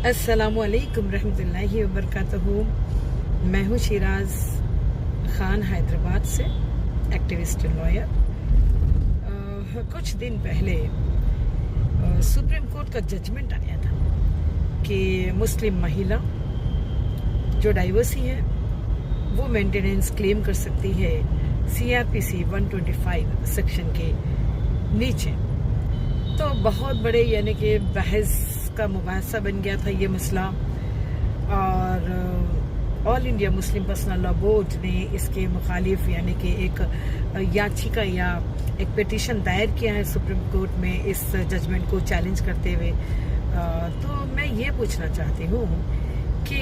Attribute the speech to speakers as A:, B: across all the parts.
A: अस्सलामु अलैकुम रहमतुल्लाहि वबरकातुहू। मैं हूँ शिराज खान हैदराबाद से, एक्टिविस्ट लॉयर। कुछ दिन पहले सुप्रीम कोर्ट का जजमेंट आया था कि मुस्लिम महिला जो डाइवर्सी है वो मेंटेनेंस क्लेम कर सकती है CRPC 125 सेक्शन के नीचे। तो बहुत बड़े यानी कि बहस का मुबासा बन गया था ये मसला, और all India Muslim personal law board ने इसके मुखालिफ यानी कि एक याचिका या एक पिटीशन दायर किया है सुप्रीम कोर्ट में इस जजमेंट को चैलेंज करते हुए। तो मैं ये पूछना चाहती हूँ कि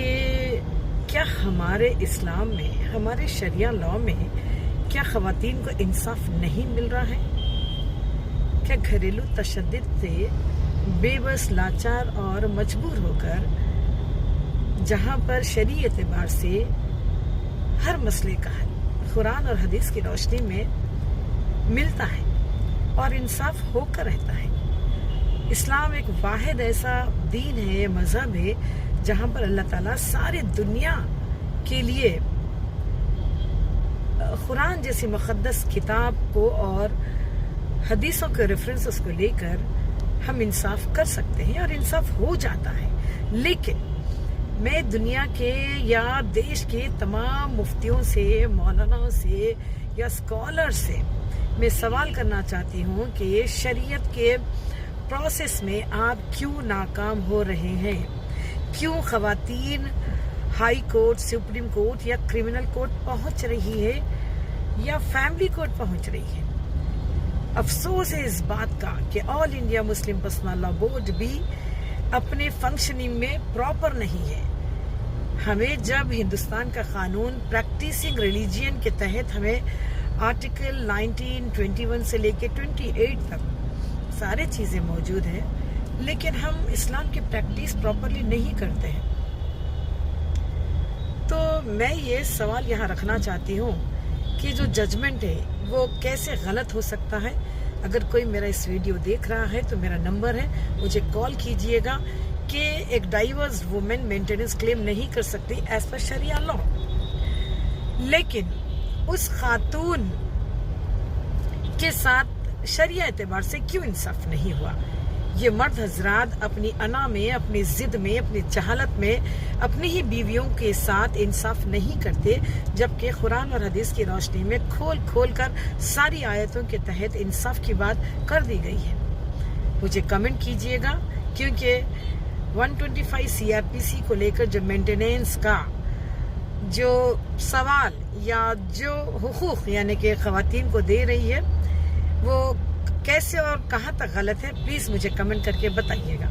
A: क्या हमारे इस्लाम में, हमारे शरिया लॉ में क्या ख़वातीन को इंसाफ नहीं मिल रहा है? क्या घरेलू तशद्दुद से बेबस, लाचार और मजबूर होकर, जहां पर शरीय एतबार से हर मसले का हल कुरान और हदीस की रोशनी में मिलता है और इंसाफ होकर रहता है? इस्लाम एक वाहिद ऐसा दीन है, मजहब है, जहां पर अल्लाह ताला सारी दुनिया के लिए कुरान जैसी मुक़द्दस किताब को और हदीसों के रेफरेंसेस को लेकर हम इंसाफ कर सकते हैं और इंसाफ हो जाता है। लेकिन मैं दुनिया के या देश के तमाम मुफ्तियों से, मौलानाओं से या स्कॉलर से मैं सवाल करना चाहती हूँ कि शरीयत के प्रोसेस में आप क्यों नाकाम हो रहे हैं? क्यों ख़वातीन हाई कोर्ट, सुप्रीम कोर्ट या क्रिमिनल कोर्ट पहुँच रही है या फैमिली कोर्ट पहुँच रही है? अफसोस है इस बात का कि all India Muslim personal law board भी अपने फंक्शनिंग में प्रॉपर नहीं है। हमें जब हिंदुस्तान का कानून प्रैक्टिसिंग रिलीजियन के तहत हमें आर्टिकल 19, 21 से लेके 28 तक सारे चीज़ें मौजूद हैं, लेकिन हम इस्लाम की प्रैक्टिस प्रॉपरली नहीं करते हैं। तो मैं ये सवाल यहाँ रखना चाहती हूँ कि जो जजमेंट है वो कैसे गलत हो सकता है। अगर कोई मेरा इस वीडियो देख रहा है तो मेरा नंबर है, मुझे कॉल कीजिएगा कि एक डाइवर्स वुमेन मेंटेनेंस क्लेम नहीं कर सकती एज पर शरिया लॉ, लेकिन उस खातून के साथ शरिया एतबार से क्यों इंसाफ नहीं हुआ? ये मर्द हजरात अपनी अना में, अपनी जिद में, अपनी जहालत में अपनी ही बीवियों के साथ इंसाफ नहीं करते, जबकि कुरान और हदीस की रोशनी में खोल खोल कर सारी आयतों के तहत इंसाफ की बात कर दी गई है। मुझे कमेंट कीजिएगा, क्योंकि 125 CRPC को लेकर जो मेंटेनेंस का जो सवाल या जो हुकूक यानी कि ख़वातीन को दे रही है वो कैसे और कहाँ तक गलत है, प्लीज़ मुझे कमेंट करके बताइएगा।